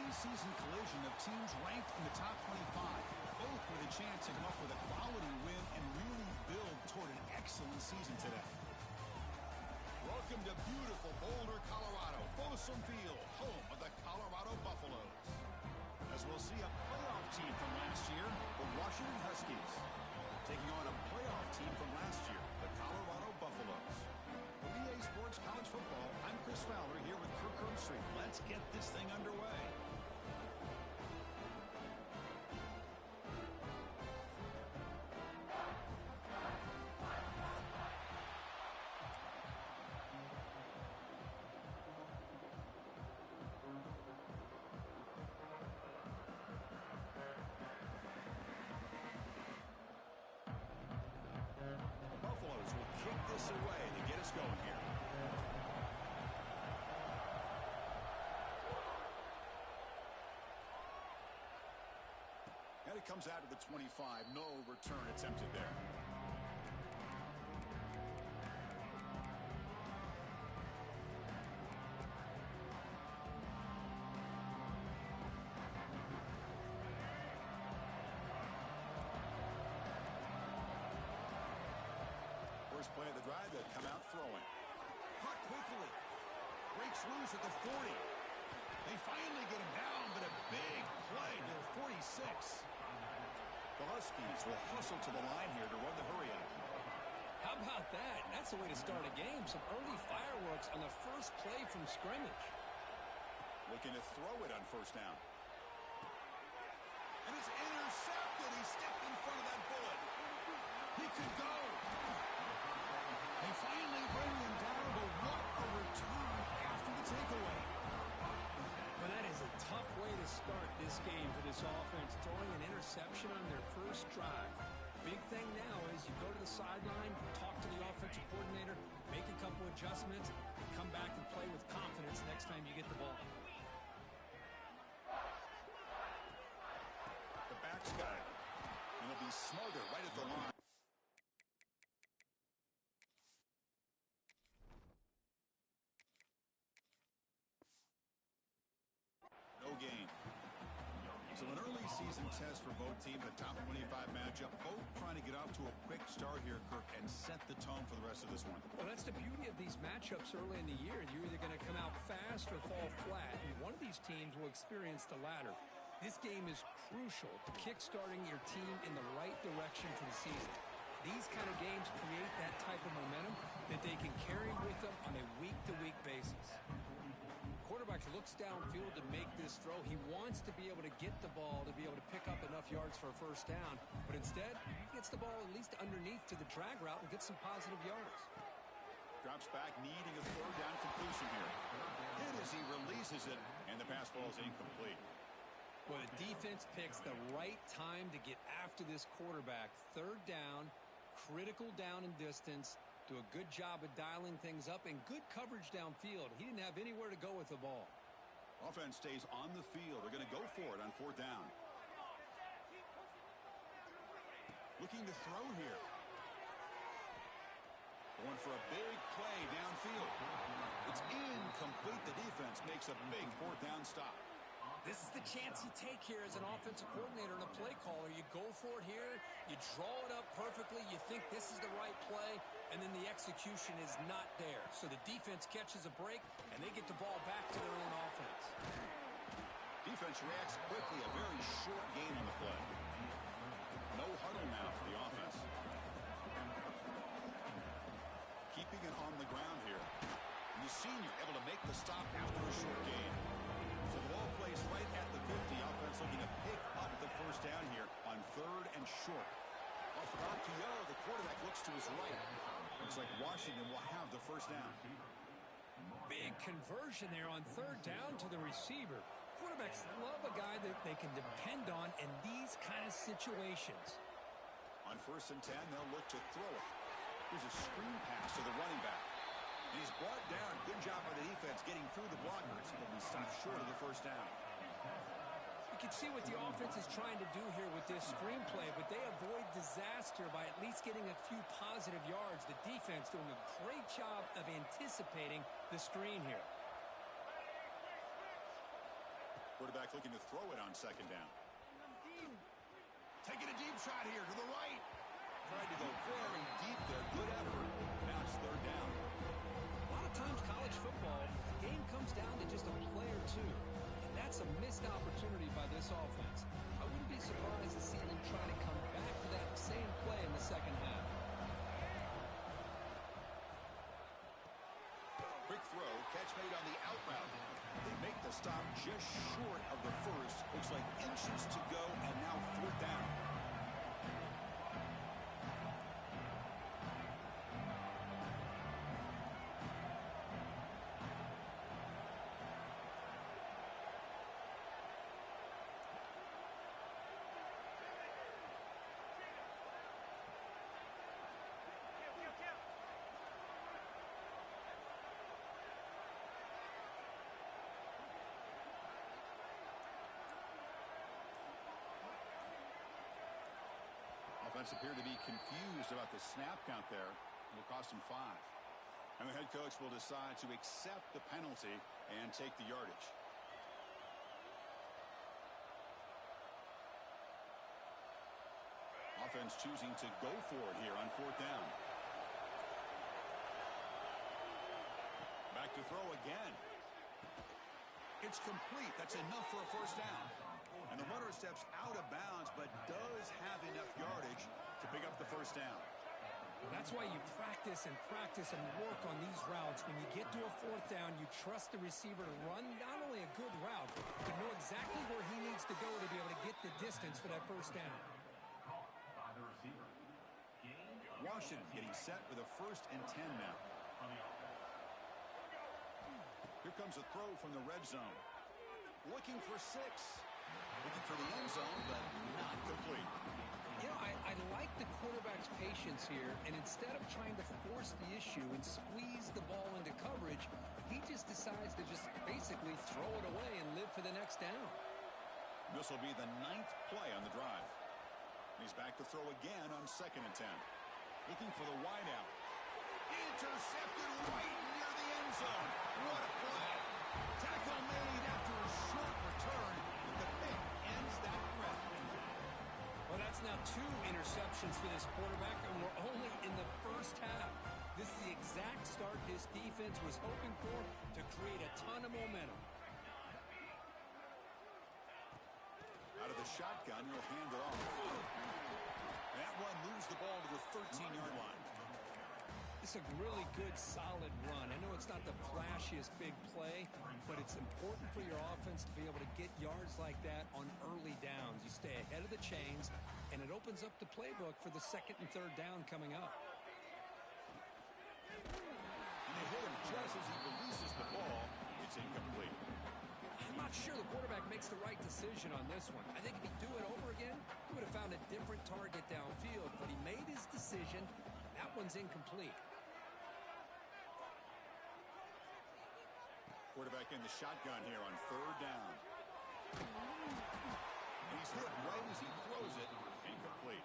preseason collision of teams ranked in the top 25. Both with a chance to come up with a quality win and really build toward an excellent season today. Welcome to beautiful Boulder, Colorado, Folsom Field, home of the Colorado Buffaloes. As we'll see a playoff team from last year, the Washington Huskies, taking on a playoff team from last year, the Colorado Buffaloes. For EA Sports College Football, I'm Chris Fowler here with Kirk Herbstreit. Let's get this thing underway. Buffaloes will kick this away to get us going here. And it comes out of the 25. No return attempted there. First play of the drive, they'll come out throwing. Caught quickly. Breaks loose at the 40. They finally get him down, but a big play to the 46. The Huskies will hustle to the line here to run the hurry up. How about that? That's the way to start a game. Some early fireworks on the first play from scrimmage. Looking to throw it on first down. And it's intercepted. He stepped in front of that bullet. He could go. They finally bring him down, but what a return after the takeaway. Well, that is a tough way to start this game for this offense, throwing an interception on their first drive. Big thing now is you go to the sideline, talk to the offensive coordinator, make a couple adjustments, and come back and play with confidence next time you get the ball. The back's got it. And it'll be smothered right at the line. No gain. So an early season test for both teams, a top 25 matchup. Both trying to get off to a quick start here, Kirk, and set the tone for the rest of this one. Well, that's the beauty of these matchups early in the year. You're either going to come out fast or fall flat, and one of these teams will experience the latter. This game is crucial to kick-starting your team in the right direction for the season. These kind of games create that type of momentum that they can carry with them on a week-to-week basis. Quarterback looks downfield to make this throw. He wants to be able to get the ball to be able to pick up enough yards for a first down. But instead, he gets the ball at least underneath to the drag route and gets some positive yards. Drops back, needing a third down completion here. Hit as he releases it, and the pass falls incomplete. Well, the defense picks the right time to get after this quarterback. Third down, critical down and distance. Do a good job of dialing things up and good coverage downfield. He didn't have anywhere to go with the ball. Offense stays on the field. They're going to go for it on fourth down. Looking to throw here. Going for a big play downfield. It's incomplete. The defense makes a big fourth down stop. This is the chance you take here as an offensive coordinator and a play caller. You go for it here. You draw it up perfectly. You think this is the right play, and then the execution is not there. So the defense catches a break, and they get the ball back to their own offense. Defense reacts quickly. A very short gain on the play. No huddle now for the offense. Keeping it on the ground here. And the senior able to make the stop after a short gain. So the ball plays right at the 50. Offense looking to pick up the first down here on third and short. Off the RPO, the quarterback looks to his right. Looks like Washington will have the first down. Big conversion there on third down to the receiver. Quarterbacks love a guy that they can depend on in these kind of situations. On first and 10, they'll look to throw it. Here's a screen pass to the running back. And he's brought down. Good job by the defense getting through the blockers. He'll be stopped short of the first down. You can see what the offense is trying to do here with this screenplay, but they avoid disaster by at least getting a few positive yards. The defense doing a great job of anticipating the screen here. Quarterback looking to throw it on second down. Taking a deep shot here to the right. Tried to go very deep there. Good effort. Now it's third down. A lot of times college football, the game comes down to just a play or two. And that's a missed opportunity by this offense. I wouldn't be surprised to see them try to come back to that same play in the second half. Quick throw, catch made on the out route. They make the stop just short of the first. Looks like inches to go, and now fourth down. Offense appear to be confused about the snap count there. It'll cost him 5. And the head coach will decide to accept the penalty and take the yardage. Offense choosing to go for it here on fourth down. Back to throw again. It's complete. That's enough for a first down. And the runner steps out of bounds, but does have enough yardage to pick up the first down. That's why you practice and work on these routes. When you get to a fourth down, you trust the receiver to run not only a good route, but know exactly where he needs to go to be able to get the distance for that first down. Washington getting set with a 1st and 10 now. Here comes a throw from the red zone. Looking for 6. Looking for the end zone, but not complete. You know, I like the quarterback's patience here, and instead of trying to force the issue and squeeze the ball into coverage, he just decides to just basically throw it away and live for the next down. This will be the 9th play on the drive. He's back to throw again on 2nd and 10. Looking for the wideout. Intercepted right near the end zone. What a play. Tackle made after a short return. The pick ends that threat. Well, that's now 2 interceptions for this quarterback, and we're only in the first half. This is the exact start his defense was hoping for to create a ton of momentum. Out of the shotgun, he'll hand it off. That one moves the ball to the 13-yard line. It's a really good, solid run. I know it's not the flashiest big play, but it's important for your offense to be able to get yards like that on early downs. You stay ahead of the chains, and it opens up the playbook for the 2nd and 3rd down coming up. And they hit him just as he releases the ball. It's incomplete. I'm not sure the quarterback makes the right decision on this one. I think if he'd do it over again, he would have found a different target downfield, but he made his decision. That one's incomplete. Quarterback in the shotgun here on 3rd down. He's hit right as he throws it. Incomplete.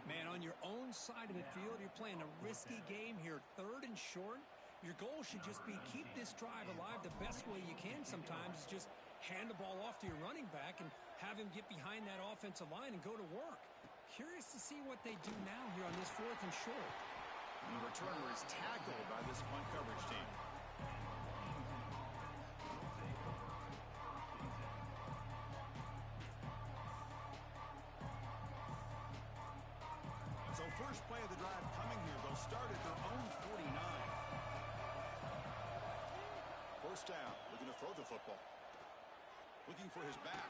Man, on your own side of the field, you're playing a risky game here. 3rd and short. Your goal should just be keep this drive alive the best way you can sometimes. Is just hand the ball off to your running back and have him get behind that offensive line and go to work. Curious to see what they do now here on this 4th and short. And the returner is tackled by this punt coverage team. So first play of the drive coming here. They'll start at their own 49. 1st down. Looking to throw the football. Looking for his back.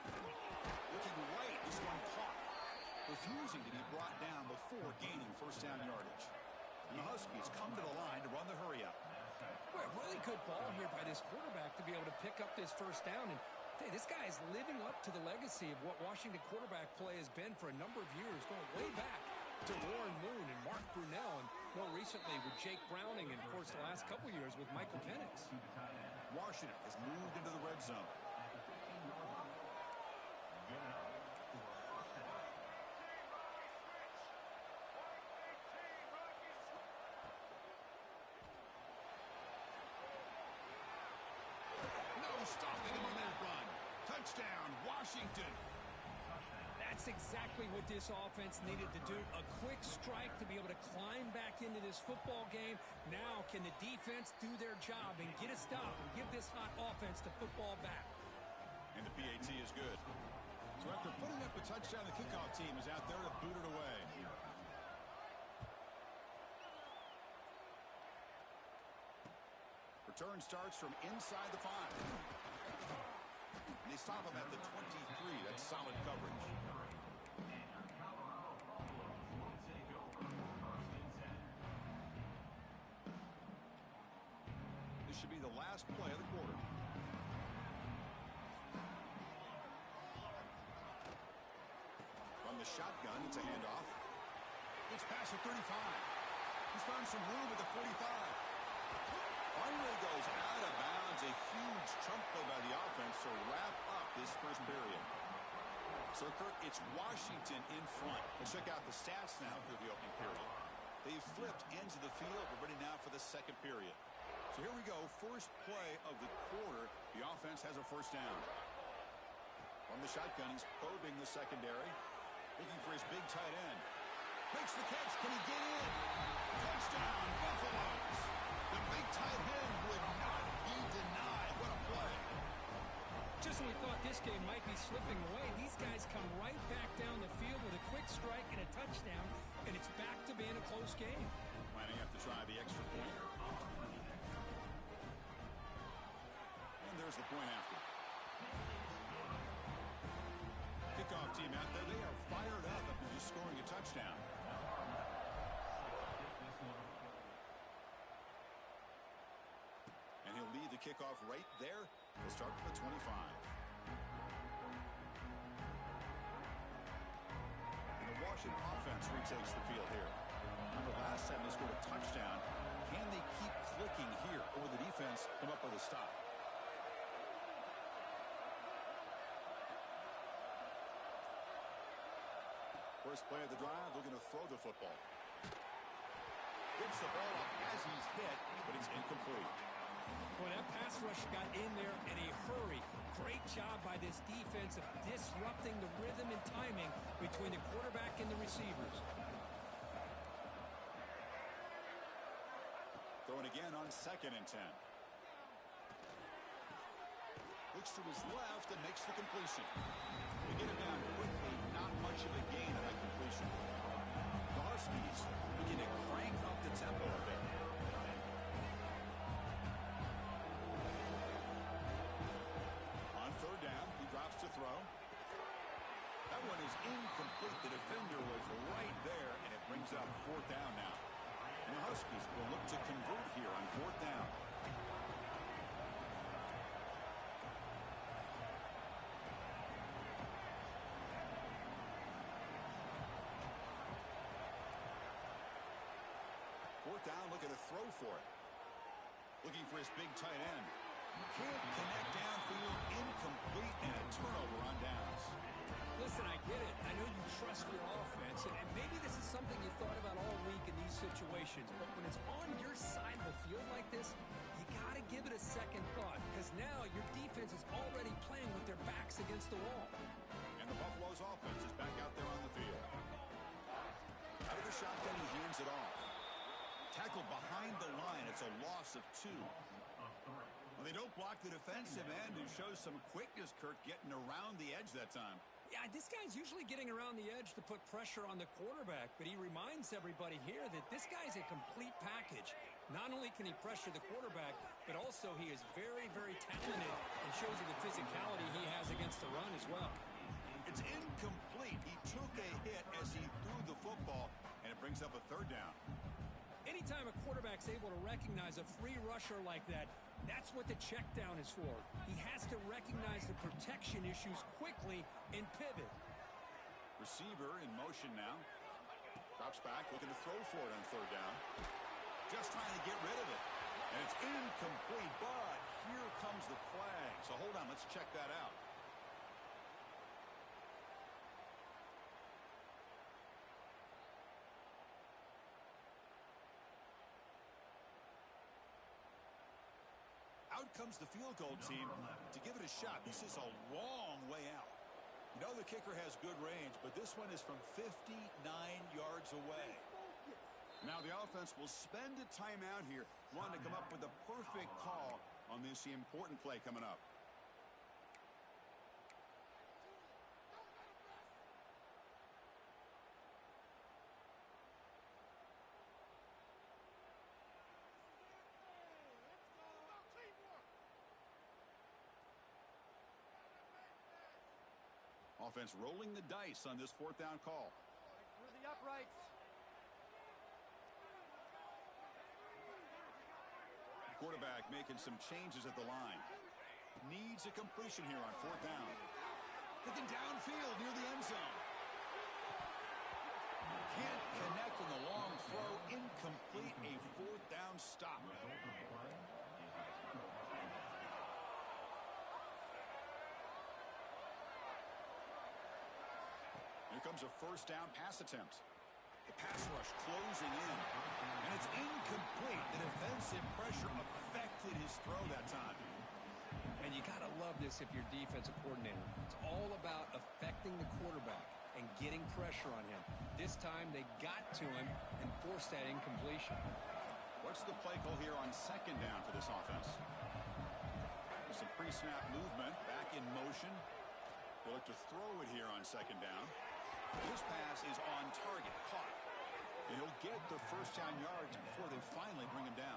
Looking right. This one caught. Refusing to be brought down before gaining 1st down yardage. And the Huskies come to the line to run the hurry up. Well, really good ball here by this quarterback to be able to pick up this 1st down. And hey, this guy is living up to the legacy of what Washington quarterback play has been for a number of years, going way back to Warren Moon and Mark Brunell, and more recently with Jake Browning, and of course the last couple years with Michael Penix. Washington has moved into the red zone. No stopping him on that run. Touchdown, Washington. That's exactly what this offense needed to do. A quick strike to be able to climb back into this football game. Now can the defense do their job and get a stop and give this hot offense the football back? And the PAT is good. So after putting up a touchdown, the kickoff team is out there to boot it away. Return starts from inside the 5. They stop him at the 23. That's solid coverage. This should be the last play of the quarter. From the shotgun, it's a handoff. It's past the 35. He's found some room at the 45. Finally goes out of bounds. A huge chunk play by the offense to wrap up this first period. So, Kirk, it's Washington in front. Let's check out the stats now through the opening period. They've flipped ends of the field. We're ready now for the second period. So here we go. First play of the quarter. The offense has a first down. From the shotgun, he's probing the secondary. Looking for his big tight end. Makes the catch. Can he get in? Touchdown, Buffaloes. The big tight end would not be denied. What a play. Just when we thought this game might be slipping away, these guys come right back down the field with a quick strike and a touchdown, and it's back to being a close game. Might have to try the extra point. And there's the point after. Kickoff team out there, they are fired up after just scoring a touchdown. And he'll lead the kickoff right there. He'll start from the 25. And the Washington offense retakes the field here. Remember, last time they scored a touchdown. Can they keep clicking here, or the defense come up with a stop? First play of the drive, looking to throw the football. Gets the ball up as he's hit, but it's incomplete. Well, that pass rush got in there in a hurry. Great job by this defense of disrupting the rhythm and timing between the quarterback and the receivers. Throwing again on 2nd and 10. Looks to his left and makes the completion. They get it down quickly, not much of a gain on that completion. The Huskies looking to crank up the tempo a bit. On 3rd down, he drops to throw. That one is incomplete. The defender was right there, and it brings up 4th down now. And the Huskies will look to convert here on 4th down. Down, looking to throw for it. Looking for his big tight end. Can't connect downfield, incomplete, and a turnover on downs. Listen, I get it. I know you trust your offense, and maybe this is something you thought about all week in these situations, but when it's on your side of the field like this, you got to give it a second thought, because now your defense is already playing with their backs against the wall. And the Buffaloes offense is back out there on the field. Out of the shotgun, he hands it off. Tackled behind the line. It's a loss of 2. Well, they don't block the defensive end, who shows some quickness, Kirk, getting around the edge that time. Yeah, this guy's usually getting around the edge to put pressure on the quarterback, but he reminds everybody here that this guy's a complete package. Not only can he pressure the quarterback, but also he is very, very talented and shows you the physicality he has against the run as well. It's incomplete. He took a hit as he threw the football, and it brings up a 3rd down. Anytime a quarterback's able to recognize a free rusher like that, that's what the check down is for. He has to recognize the protection issues quickly and pivot. Receiver in motion now. Drops back, looking to throw for it on 3rd down. Just trying to get rid of it. And it's incomplete, but here comes the flag. So hold on, let's check that out. Out comes the field goal team to give it a shot. This is a long way out. You know the kicker has good range, but this one is from 59 yards away. Now the offense will spend a timeout here, wanting to come up with a perfect call on this important play coming up. Offense rolling the dice on this fourth down call. Through the uprights. Quarterback making some changes at the line. Needs a completion here on fourth down. Looking downfield near the end zone. Can't connect on the long throw. Incomplete. A fourth down stop. Here comes a first down pass attempt. The pass rush closing in. And it's incomplete. The defensive pressure affected his throw that time. And you got to love this if you're defensive coordinator. It's all about affecting the quarterback and getting pressure on him. This time they got to him and forced that incompletion. What's the play call here on second down for this offense? There's some pre-snap movement. Back in motion. They look to throw it here on second down. This pass is on target, caught. And he'll get the first down yards before they finally bring him down.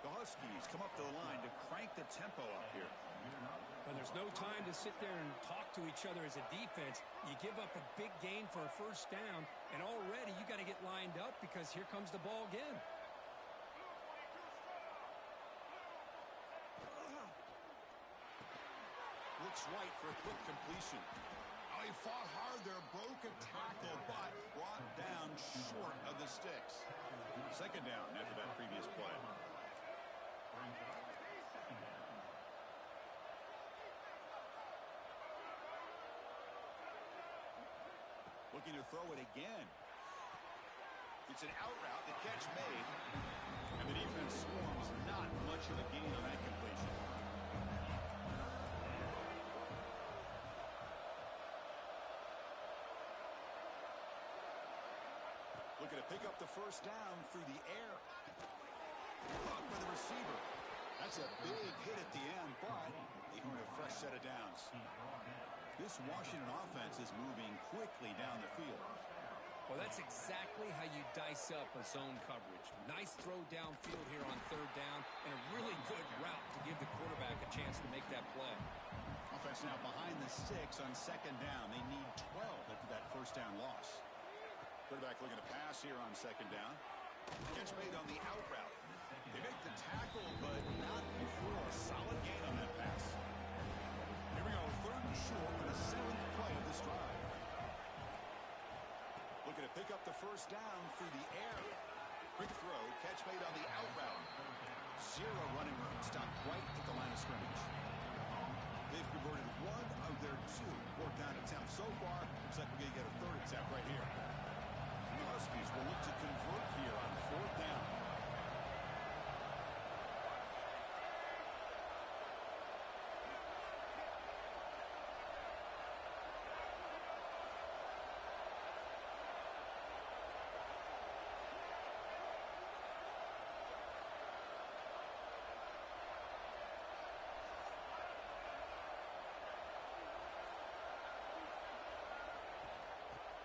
The Huskies come up to the line to crank the tempo up here. And there's no time to sit there and talk to each other as a defense. You give up a big gain for a first down, and already you got to get lined up because here comes the ball again. Looks right for a quick completion. Oh, he fought hard there, broke a tackle, but brought down short of the sticks. Second down after that previous play. Looking to throw it again. It's an out route, the catch made, and the defense swarms. Not much of a gain on that completion. Looking to pick up the first down through the air. Blocked by the receiver. That's a big hit at the end, but they earn a fresh set of downs. This Washington offense is moving quickly down the field. Well, that's exactly how you dice up a zone coverage. Nice throw downfield here on third down, and a really good route to give the quarterback a chance to make that play. Offense now behind the sticks on second down. They need 12 after that first down loss. Quarterback looking to pass here on second down. Catch made on the out route. They make the tackle, but not before a solid gain on that pass. Here we go, third and short with the seventh play of this drive. Looking to pick up the first down through the air. Quick throw, catch made on the out route. Zero running room, stopped right at the line of scrimmage. They've converted one of their two fourth down attempts so far. Looks like we're going to get a third attempt right here. The Huskies will look to convert here on fourth down.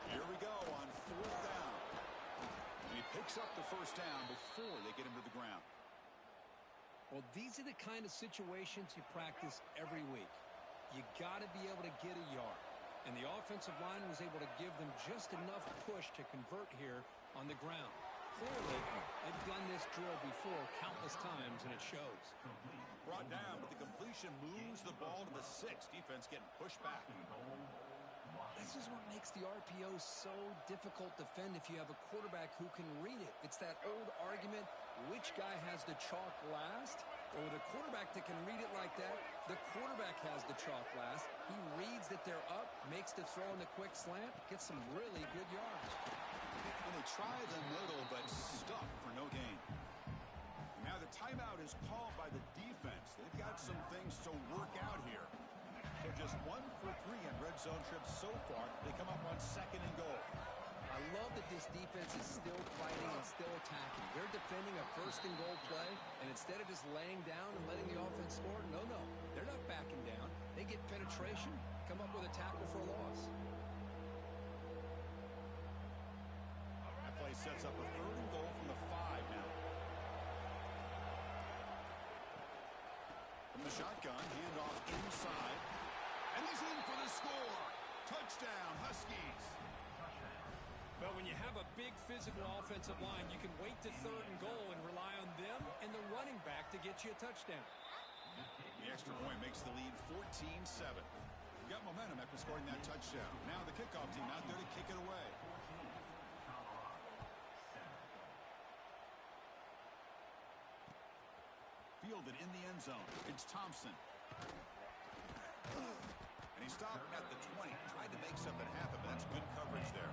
Here we go on fourth down. And he picks up the first down before they get him to the ground. Well, these are the kind of situations you practice every week. You got to be able to get a yard. And the offensive line was able to give them just enough push to convert here on the ground. Clearly, they've done this drill before countless times, and it shows. Brought down, but the completion moves the ball to the 6. Defense getting pushed back. This is what makes the RPO so difficult to defend if you have a quarterback who can read it. It's that old argument, which guy has the chalk last? Or with a quarterback that can read it like that, the quarterback has the chalk last. He reads that they're up, makes the throw in the quick slant, gets some really good yards. And they try the middle, but stuff for no gain. Now the timeout is called by the defense. They've got some things to work out 3 on red zone trips so far. They come up on 2nd and goal. I love that this defense is still fighting and still attacking. They're defending a 1st and goal play, and instead of just laying down and letting the offense score, no, they're not backing down. They get penetration, come up with a tackle for a loss. That play sets up a 3rd and goal from the 5 now. From the shotgun, handoff inside. And he's in for the score. Touchdown, Huskies. But when you have a big physical offensive line, you can wait to 3rd and goal and rely on them and the running back to get you a touchdown. The extra point makes the lead 14-7. Got momentum after scoring that touchdown. Now the kickoff team out there to kick it away. Fielded in the end zone. It's Thompson. And he stopped at the 20. Tried to make something happen, but that's good coverage there.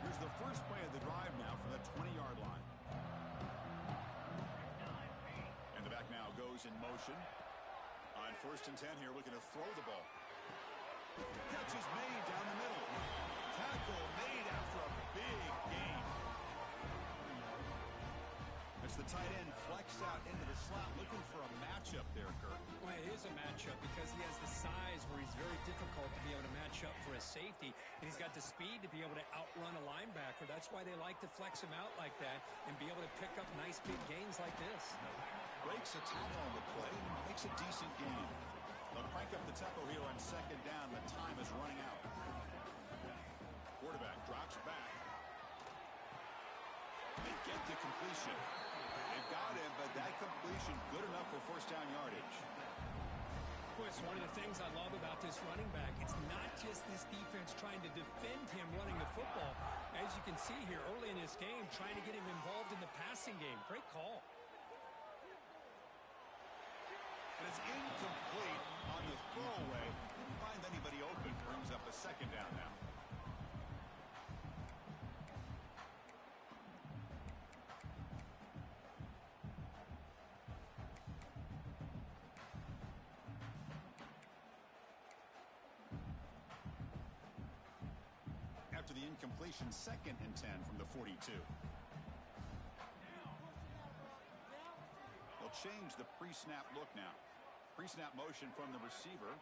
Here's the first play of the drive now from the 20-yard line. And the back now goes in motion. On 1st and 10 here, looking to throw the ball. Catch is made down the middle. Tackle made after a big gain. It's the tight end flexed out into the slot, looking for a matchup there, Kirk. Well, it is a matchup because he has the size where he's very difficult to be able to match up for a safety, and he's got the speed to be able to outrun a linebacker. That's why they like to flex him out like that and be able to pick up nice big gains like this. Breaks a tackle on the play, makes a decent gain. They'll crank up the tempo here on 2nd down. The time is running out. Quarterback drops back. They get the completion. They've got him, but that completion good enough for 1st down yardage. Well, it's one of the things I love about this running back. It's not just this defense trying to defend him running the football. As you can see here early in this game, trying to get him involved in the passing game. Great call. And it's incomplete on the throwaway. Didn't find anybody open. Brings up a 2nd down now. After the incompletion, 2nd and 10 from the 42. They'll change the pre-snap look now. Pre-snap motion from the receiver.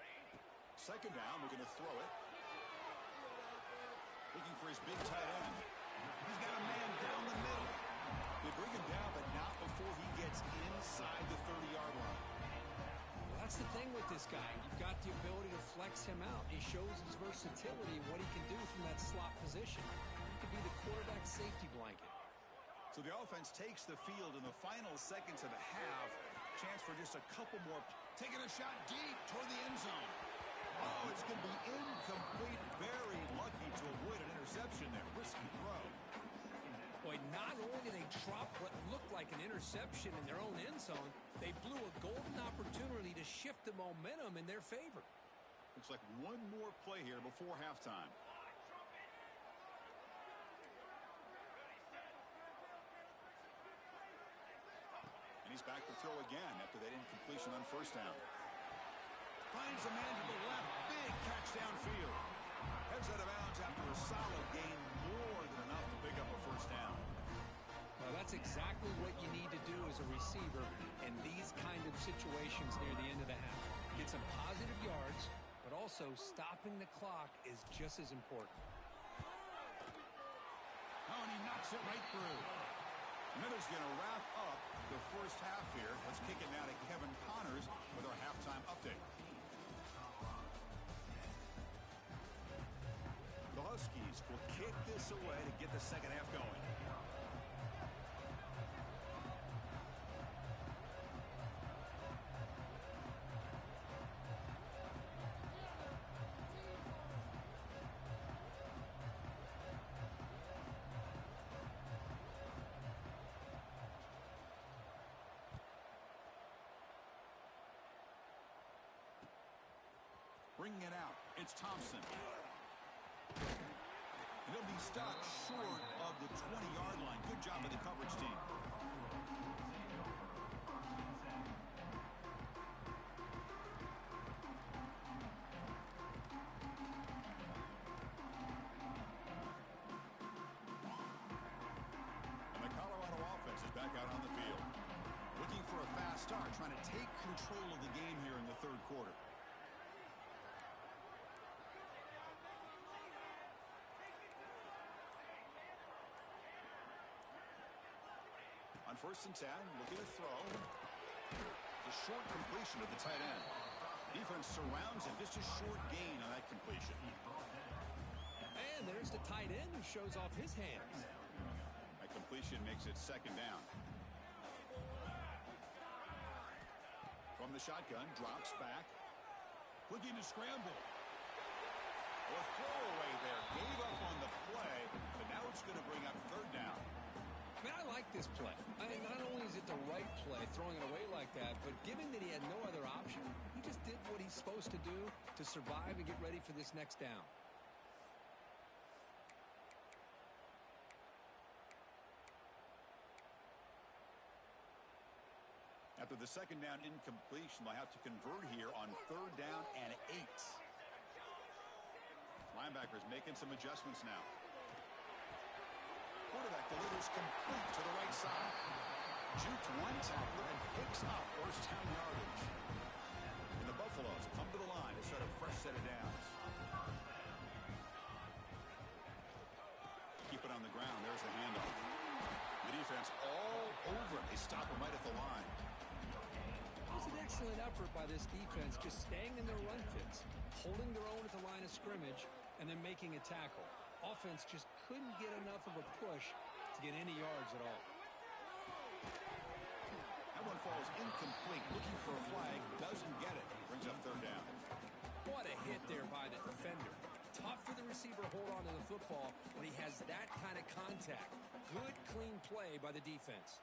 2nd down, looking to throw it. Looking for his big tight end. He's got a man down the middle. They bring him down, but not before he gets inside the 30-yard line. Well, that's the thing with this guy. You've got the ability to flex him out. He shows his versatility and what he can do from that slot position. He could be the quarterback safety blanket. So the offense takes the field in the final seconds of the half. Chance for just a couple more. Taking a shot deep toward the end zone. Oh, it's going to be incomplete. Very lucky to avoid an interception there. Risky throw. Boy, not only did they drop what looked like an interception in their own end zone, they blew a golden opportunity to shift the momentum in their favor. Looks like one more play here before halftime. And he's back to throw again after that incompletion on 1st down. Finds a man to the left. Big catch downfield. Heads out of bounds after a solid gain. More than enough to pick up a 1st down. Well, that's exactly what you need to do as a receiver in these kind of situations near the end of the half. Get some positive yards, but also stopping the clock is just as important. Oh, and he knocks it right through. Miller's going to wrap up the first half here. Let's kick it now to Kevin Connors with our halftime update. The Huskies will kick this away to get the second half going. Bringing it out. It's Thompson. He'll be stuck short of the 20-yard line. Good job of the coverage team. And the Colorado offense is back out on the field. Looking for a fast start, trying to take control of the game here in the third quarter. On 1st and 10, looking to throw. It's a short completion of the tight end. Defense surrounds him. Just a short gain on that completion. And there's the tight end who shows off his hands. That completion makes it 2nd down. From the shotgun, drops back. Looking to scramble. A throwaway there. Gave up on the play, but now it's going to bring up 3rd down. Man, I like this play. I mean, not only is it the right play, throwing it away like that, but given that he had no other option, he just did what he's supposed to do to survive and get ready for this next down. After the 2nd down incompletion, they'll have to convert here on 3rd down and 8. Linebackers making some adjustments now. Quarterback delivers complete to the right side. Juked one tackler and picks up 1st down yardage. And the Buffaloes come to the line to set a fresh set of downs. Keep it on the ground. There's the handoff. The defense all over it. They stop him right at the line. It was an excellent effort by this defense, just staying in their run fits, holding their own at the line of scrimmage, and then making a tackle. Offense just couldn't get enough of a push to get any yards at all. That one falls incomplete. Looking for a flag. Doesn't get it. Brings up 3rd down. What a hit there by the defender. Tough for the receiver to hold on to the football when he has that kind of contact. Good, clean play by the defense.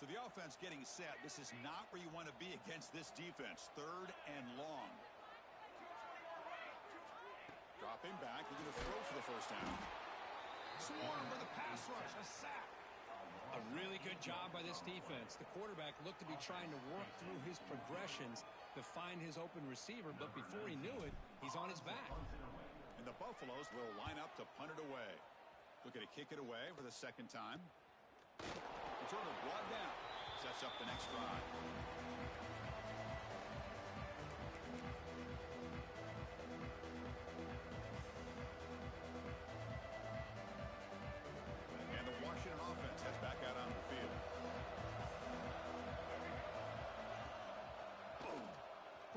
So the offense getting set. This is not where you want to be against this defense. 3rd and long. Dropping back, looking to throw for the 1st down. Swarm for the pass rush, a sack. A really good job by this defense. The quarterback looked to be trying to work through his progressions to find his open receiver, but before he knew it, he's on his back. And the Buffaloes will line up to punt it away. Looking to kick it away for the 2nd time. Returner brought down. Sets up the next drive.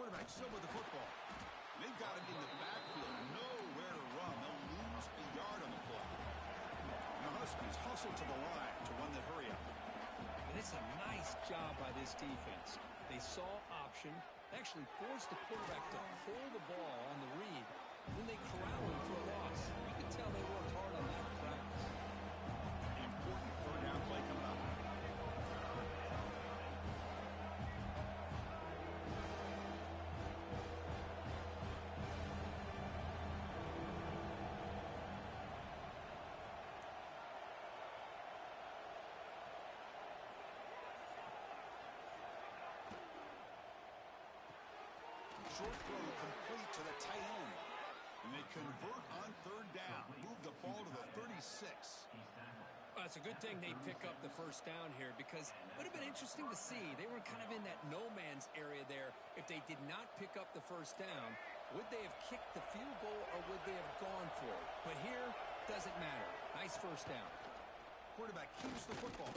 Quarterback still with the football. They've got him in the backfield. Nowhere to run. They'll lose a yard on the play. And the Huskies hustle to the line to run the hurry up. And it's a nice job by this defense. They saw option, actually forced the quarterback to pull the ball on the read. Then they corral him for a loss. You can tell they worked hard on that in practice. Important 3rd down play coming up. Short throw complete to the tight end. And they convert on 3rd down. Move the ball to the 36. Well, it's a good thing they pick up the 1st down here because it would have been interesting to see. They were kind of in that no man's area there. If they did not pick up the 1st down, would they have kicked the field goal or would they have gone for it? But here, doesn't matter. Nice 1st down. Quarterback keeps the football.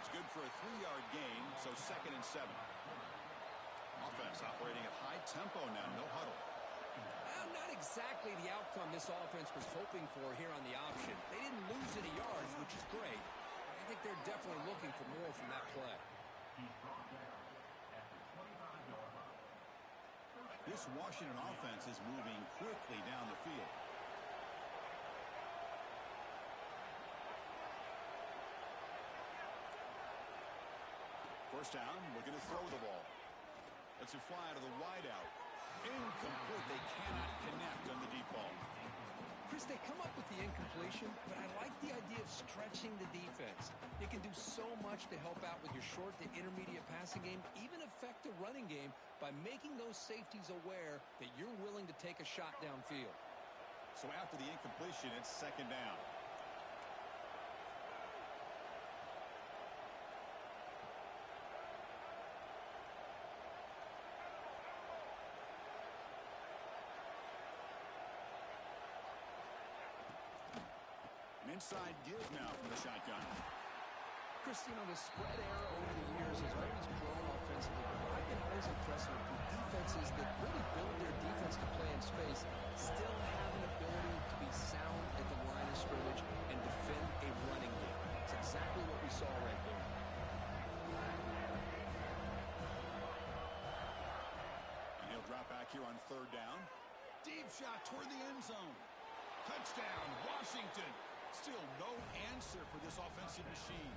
It's good for a 3-yard gain, so 2nd and 7. Offense operating at high tempo now, no huddle. Well, not exactly the outcome this offense was hoping for here on the option. They didn't lose any yards, which is great. I think they're definitely looking for more from that play. This Washington offense is moving quickly down the field. First down, looking to throw the ball. Lets it fly to the wideout. Incomplete. They cannot connect on the deep ball. Chris, they come up with the incompletion, but I like the idea of stretching the defense. It can do so much to help out with your short to intermediate passing game, even affect the running game by making those safeties aware that you're willing to take a shot downfield. So after the incompletion, it's second down. An inside give now from the shotgun. Chris, the spread era over the years has always grown offensively. I've been always impressed with defenses that really build their defense to play in space, still have an ability to be sound at the line of scrimmage and defend a running game. It's exactly what we saw right there. And he'll drop back here on third down. Deep shot toward the end zone. Touchdown, Washington. Still no answer for this offensive machine.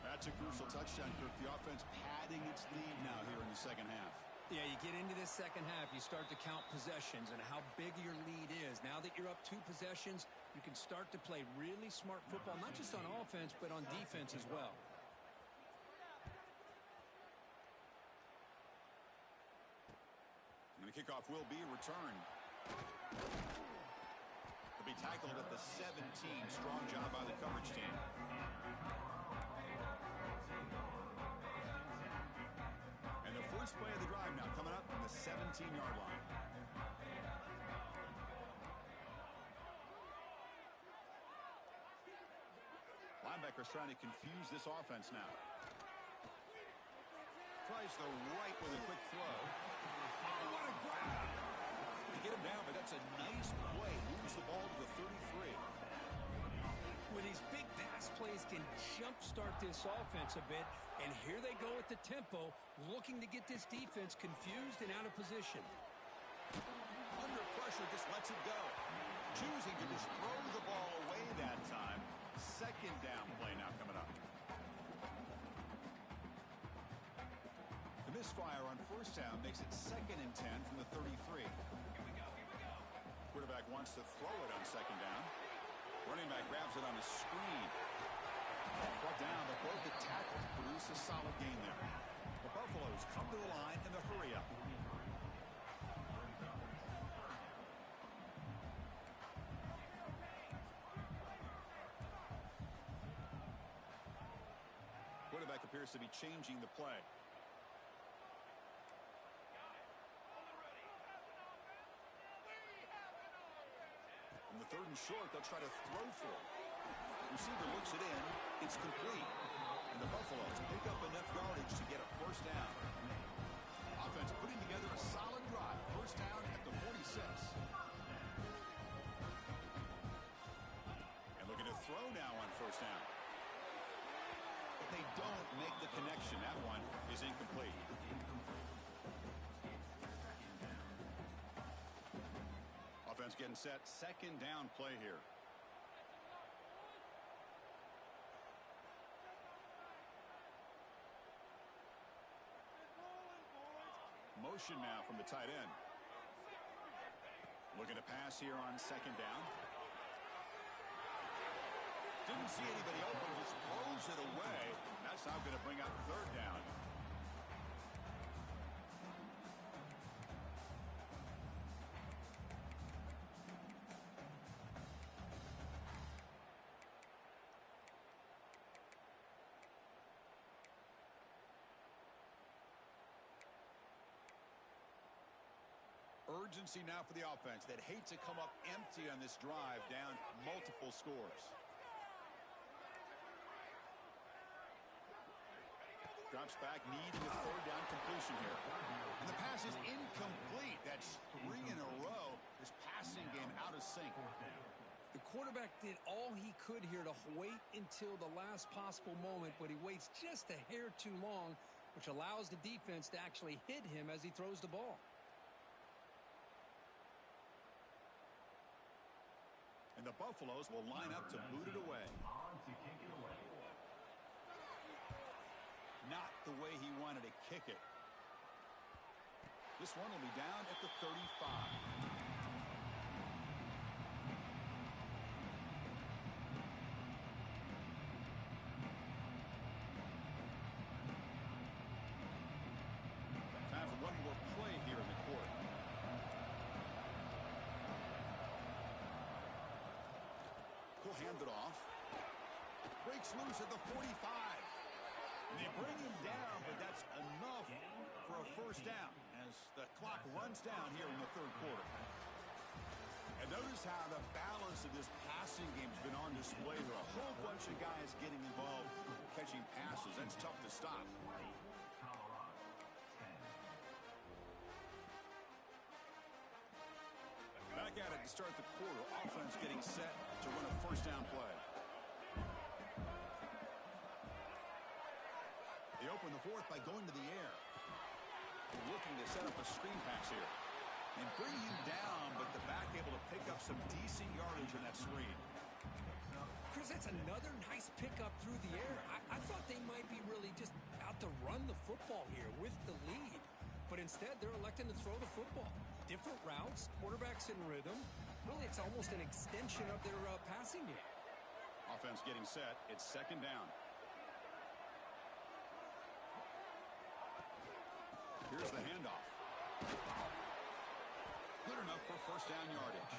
That's a crucial touchdown, Kirk. The offense padding its lead now here in the second half. Yeah, you get into this second half, you start to count possessions and how big your lead is. Now that you're up 2 possessions, you can start to play really smart football, not just on offense, but on defense as well. And the kickoff will be a return. Be tackled at the 17. Strong job by the coverage team. And the first play of the drive now coming up from the 17-yard line. Linebackers trying to confuse this offense now. Tries the right with a quick throw. Oh, what a grab! Get him down, but that's a nice play. Moves the ball to the 33. Well, these big pass plays can jumpstart this offense a bit, and here they go at the tempo, looking to get this defense confused and out of position. Under pressure, just lets it go. Choosing to just throw the ball away that time. Second down play now coming up. The misfire on first down makes it 2nd and 10 from the 33. Quarterback wants to throw it on second down. Running back grabs it on the screen. Brought down, but both the tackles produce a solid gain there. The Buffaloes come to the line in the hurry up. Quarterback appears to be changing the play. On the 3rd and short, they'll try to throw for it. Receiver looks it in. It's complete. And the Buffaloes pick up enough yardage to get a first down. Offense putting together a solid drive. First down at the 46. And looking to throw now on first down. But they don't make the connection. That one is incomplete. Offense getting set. Second down play here. Motion now from the tight end. Looking to pass here on second down. Didn't see anybody open, just throws it away. That's now going to bring up third down. Urgency now for the offense that hate to come up empty on this drive, down multiple scores. Drops back, needing a third down completion here. And the pass is incomplete. That's 3 in a row. This passing game out of sync. The quarterback did all he could here to wait until the last possible moment, but he waits just a hair too long, which allows the defense to actually hit him as he throws the ball. And the Buffaloes will line up to boot it away. Not the way he wanted to kick it. This one will be down at the 35. Time for one more play here in the court. He'll hand it off. Breaks loose at the 45. And they bring him down, but that's enough for a first down as the clock runs down here in the third quarter. And notice how the balance of this passing game has been on display. There are a whole bunch of guys getting involved catching passes. That's tough to stop. Back at it to start the quarter. Offense getting set to run a first down play. They open the fourth by going to the air. Looking to set up a screen pass here. And bring him down, but the back able to pick up some decent yardage in that screen. Chris, that's another nice pickup through the air. I thought they might be really just out to run the football here with the lead. But instead, they're electing to throw the football. Different routes, quarterbacks in rhythm. Really, it's almost an extension of their passing game. Offense getting set. It's second down. Here's the handoff. Good enough for first down yardage.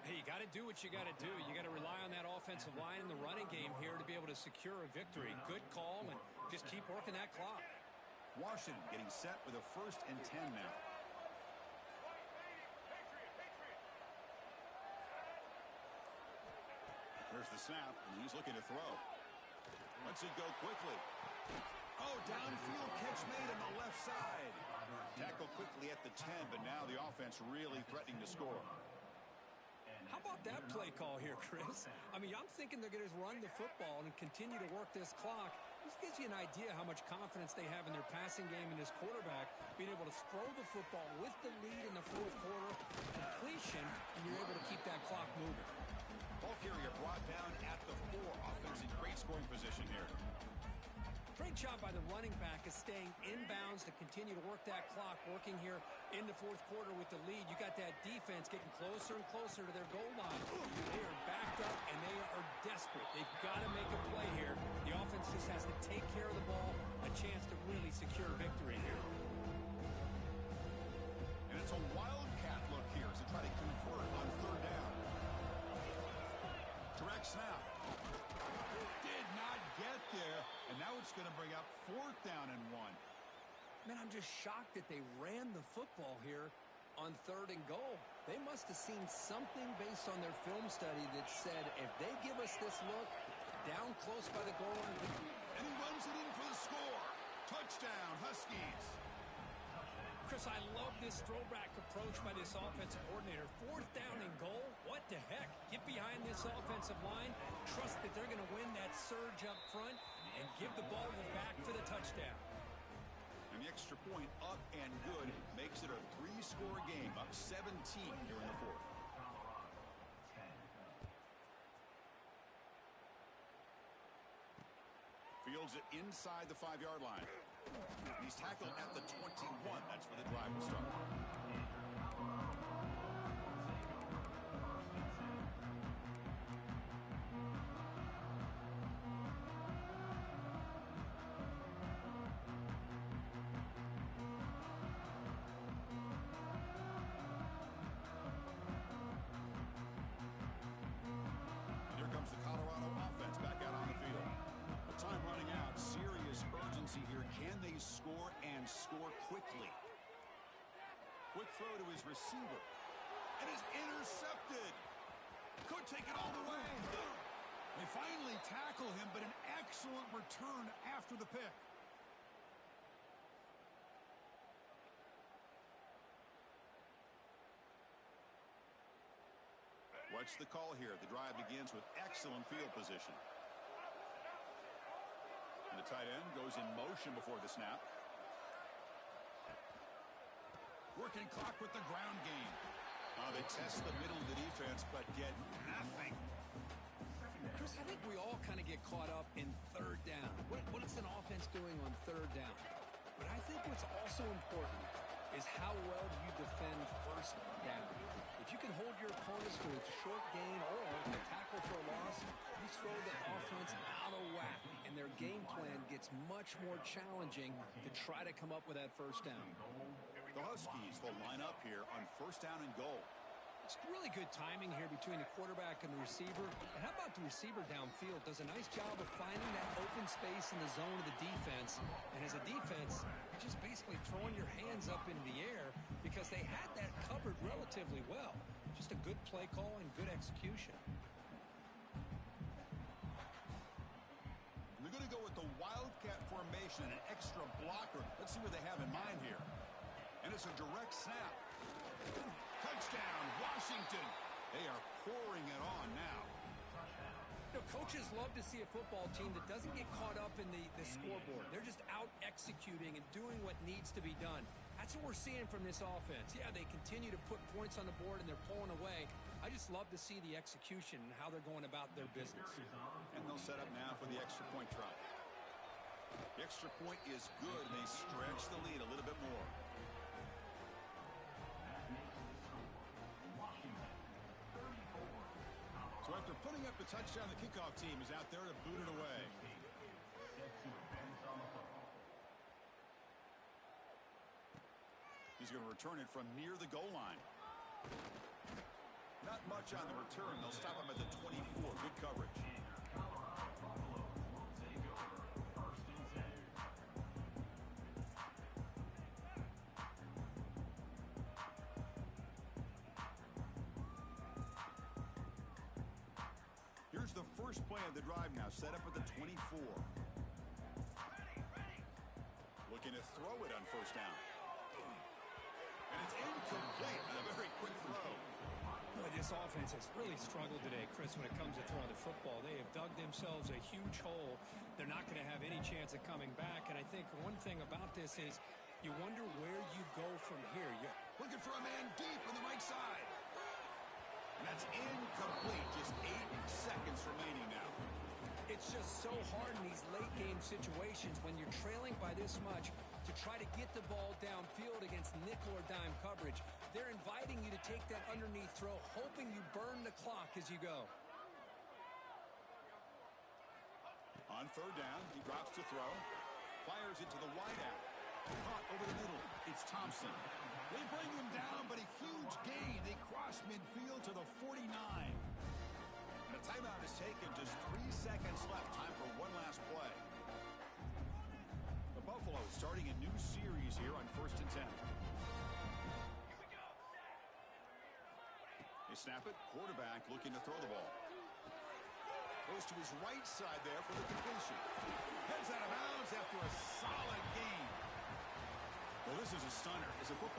Hey, you got to do what you got to do. You got to rely on that offensive line in the running game here to be able to secure a victory. Good call, and just keep working that clock. Washington getting set with a 1st and 10 now. There's the snap, and he's looking to throw. Lets it go quickly. Oh, downfield catch made on the left side. Tackle quickly at the 10, but now the offense really threatening to score. How about that play call here, Chris? I mean, I'm thinking they're going to run the football and continue to work this clock. This gives you an idea how much confidence they have in their passing game and this quarterback being able to throw the football with the lead in the fourth quarter, completion, and you're able to keep that clock moving. Ball carrier brought down at the 4. Offense in great scoring position here. Great job by the running back is staying inbounds to continue to work that clock, working here in the fourth quarter with the lead. You got that defense getting closer and closer to their goal line. They are backed up, and they are desperate. They've got to make a play here. The offense just has to take care of the ball, a chance to really secure victory here. And it's a wildcat look here as they try to convert on third down. Direct snap. Did not get there, and now it's going to bring up 4th down and 1. Man, I'm just shocked that they ran the football here on 3rd and goal. They must have seen something based on their film study that said if they give us this look down close by the goal line. And he runs it in for the score. Touchdown, Huskies. Chris, I love this throwback approach by this offensive coordinator. 4th down and goal? What the heck? Get behind this offensive line. Trust that they're going to win that surge up front and give the ball back for the touchdown. And the extra point up and good makes it a 3-score game, up 17 here in the fourth. Fields it inside the 5-yard line. He's tackled at the 21. That's where the drive will start. Here comes the Colorado offense back out on the field. With time running out, serious urgency here. Can they score and score quickly? Quick throw to his receiver. And is intercepted. Could take it all the way. They finally tackle him, but an excellent return after the pick. What's the call here? The drive begins with excellent field position. And the tight end goes in motion before the snap. Working clock with the ground game. They test the middle of the defense, but get nothing. Chris, I think we all kind of get caught up in 3rd down. What is an offense doing on 3rd down? But I think what's also important is how well do you defend first down. If you can hold your opponents to a short gain or a tackle for a loss, you throw the offense out of whack, and their game plan gets much more challenging to try to come up with that first down. The Huskies will line up here on first down and goal. It's really good timing here between the quarterback and the receiver. And how about the receiver downfield? Does a nice job of finding that open space in the zone of the defense. And as a defense, you're just basically throwing your hands up into the air because they had that covered relatively well. Just a good play call and good execution. They're going to go with the Wildcat formation, an extra blocker. Let's see what they have in mind here. And it's a direct snap. Touchdown, Washington. They are pouring it on now. You know, coaches love to see a football team that doesn't get caught up in the scoreboard. They're just out executing and doing what needs to be done. That's what we're seeing from this offense. Yeah, they continue to put points on the board and they're pulling away. I just love to see the execution and how they're going about their business. And they'll set up now for the extra point try. The extra point is good, and they stretch the lead a little bit more. So after putting up the touchdown, the kickoff team is out there to boot it away. He's going to return it from near the goal line. Not much on the return. They'll stop him at the 24. Good coverage. Here's the first play of the drive now, set up at the 24. Looking to throw it on first down. And it's incomplete with a very quick throw. Boy, this offense has really struggled today, Chris, when it comes to throwing the football. They have dug themselves a huge hole. They're not going to have any chance of coming back. And I think one thing about this is you wonder where you go from here. You're looking for a man deep on the right side. And that's incomplete. Just 8 seconds remaining now. It's just so hard in these late-game situations when you're trailing by this much to try to get the ball downfield against nickel or dime coverage. They're inviting you to take that underneath throw, hoping you burn the clock as you go. On third down, he drops to throw. Fires it to the wideout. Caught over the middle. It's Thompson. They bring him down, but a huge gain. They cross midfield to the 49. And a timeout is taken. Just 3 seconds left. Time for one last play. The Buffalo starting a new series here on 1st and 10. They snap it. Quarterback looking to throw the ball. Goes to his right side there for the completion. Heads out of bounds after a solid game. Well, this is a stunner. As a football